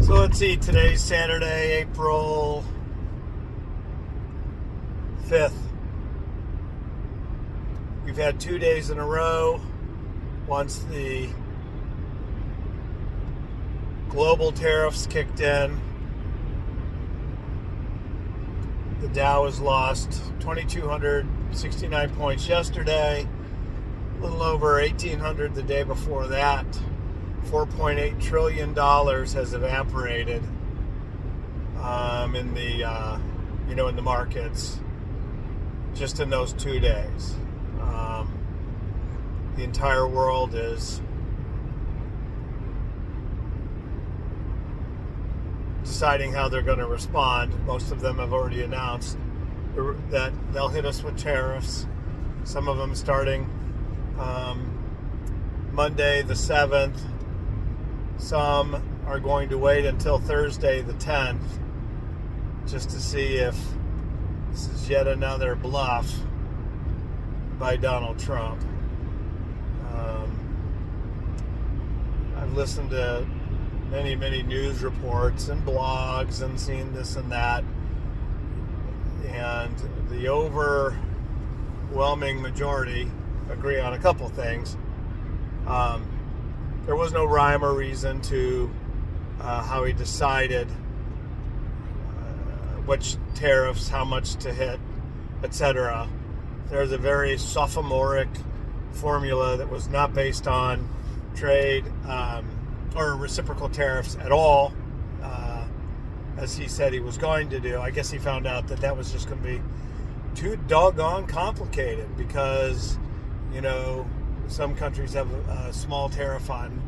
So let's see, today's Saturday, April 5th. We've had 2 days in a row. Once the global tariffs kicked in, the Dow has lost 2,269 points yesterday, a little over 1,800 the day before that. $4.8 trillion has evaporated in the markets just in those 2 days. The entire world is deciding how they're going to respond. Most of them have already announced that they'll hit us with tariffs. Some of them starting Monday the 7th. Some are going to wait until Thursday the 10th just to see if this is yet another bluff by Donald Trump. I've listened to many news reports and blogs and seen this and that, and the overwhelming majority agree on a couple things. There was no rhyme or reason to how he decided which tariffs, how much to hit, etc. There's a very sophomoric formula that was not based on trade or reciprocal tariffs at all, as he said he was going to do. I guess he found out that was just going to be too doggone complicated because, some countries have a small tariff on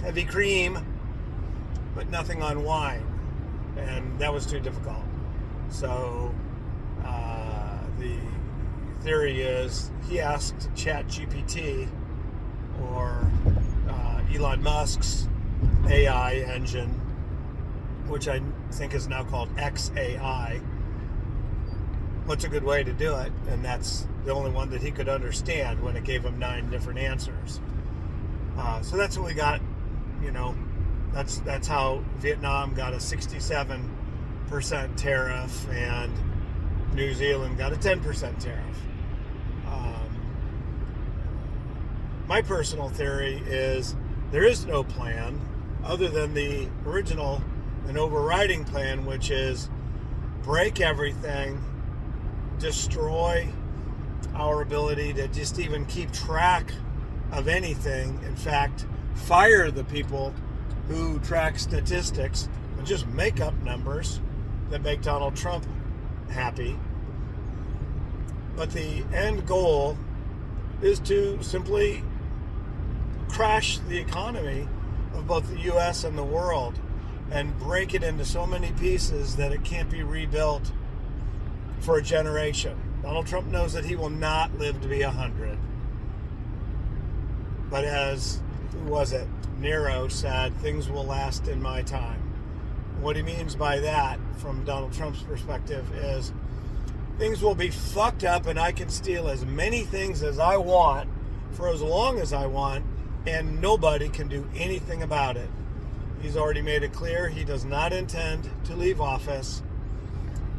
heavy cream, but nothing on wine, and that was too difficult. So the theory is he asked ChatGPT or Elon Musk's AI engine, which I think is now called XAI, what's a good way to do it, and that's the only one that he could understand when it gave him 9 different answers. So that's what we got. That's how Vietnam got a 67% tariff and New Zealand got a 10% tariff. My personal theory is there is no plan other than the original and overriding plan, which is break everything, destroy our ability to just even keep track of anything. In fact, fire the people who track statistics and just make up numbers that make Donald Trump happy. But the end goal is to simply crash the economy of both the U.S. and the world and break it into so many pieces that it can't be rebuilt for a generation. Donald Trump knows that he will not live to be 100. But as, Nero said, things will last in my time. What he means by that, from Donald Trump's perspective, is things will be fucked up and I can steal as many things as I want for as long as I want, and nobody can do anything about it. He's already made it clear he does not intend to leave office.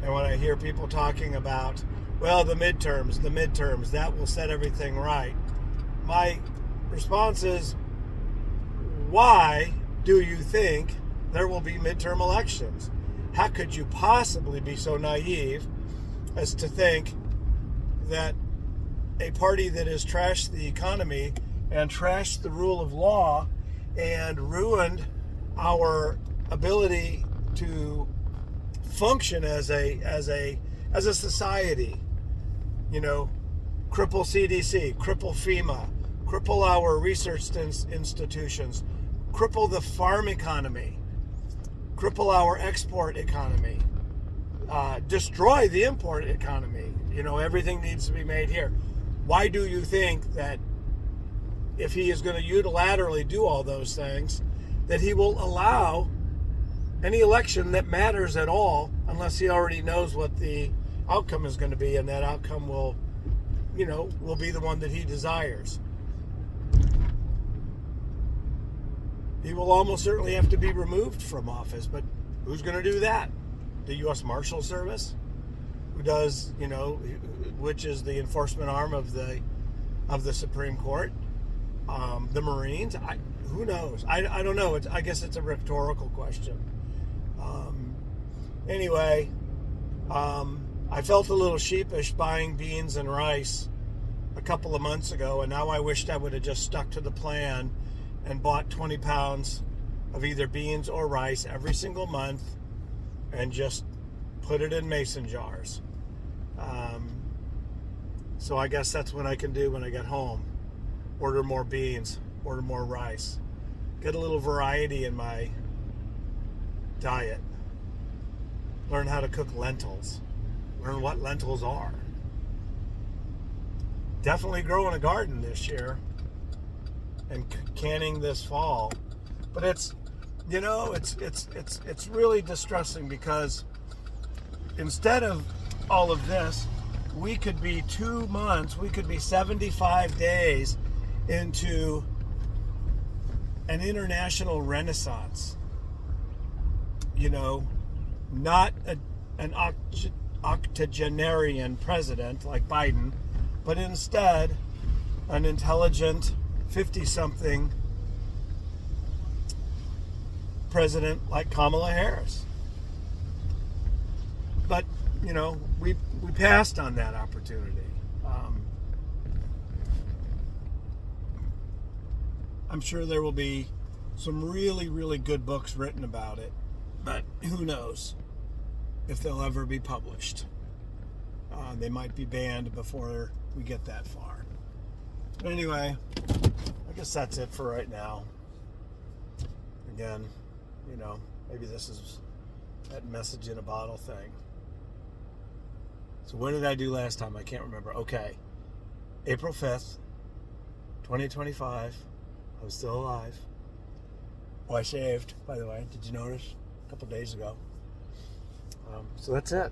And when I hear people talking about, the midterms, that will set everything right, my response is, why do you think there will be midterm elections? How could you possibly be so naive as to think that a party that has trashed the economy and trashed the rule of law and ruined our ability to function as a society, cripple CDC, cripple FEMA, cripple our research institutions, cripple the farm economy, cripple our export economy, destroy the import economy. Everything needs to be made here. Why do you think that if he is going to unilaterally do all those things, that he will allow any election that matters at all, unless he already knows what the outcome is going to be, and that outcome will be the one that he desires? he will almost certainly have to be removed from office. But who's going to do that? The U.S. Marshal Service, who does, which is the enforcement arm of the Supreme Court, the Marines. Who knows? I don't know. I guess it's a rhetorical question. Anyway, I felt a little sheepish buying beans and rice a couple of months ago, and now I wished I would have just stuck to the plan and bought 20 pounds of either beans or rice every single month and just put it in mason jars. So I guess that's what I can do when I get home. Order more beans, order more rice. Get a little variety in my diet. Learn how to cook lentils. Learn what lentils are. Definitely growing a garden this year and canning this fall. But it's really distressing because instead of all of this, we could be 2 months, we could be 75 days into an international renaissance. Not an octogenarian president like Biden, but instead an intelligent 50-something president like Kamala Harris. But, we passed on that opportunity. I'm sure there will be some really, really good books written about it, but who knows if they'll ever be published. They might be banned before we get that far. But anyway, I guess that's it for right now. Again, maybe this is that message in a bottle thing. So what did I do last time? I can't remember. Okay. April 5th, 2025. I was still alive. Oh, I shaved, by the way. Did you notice? A couple days ago. So that's it.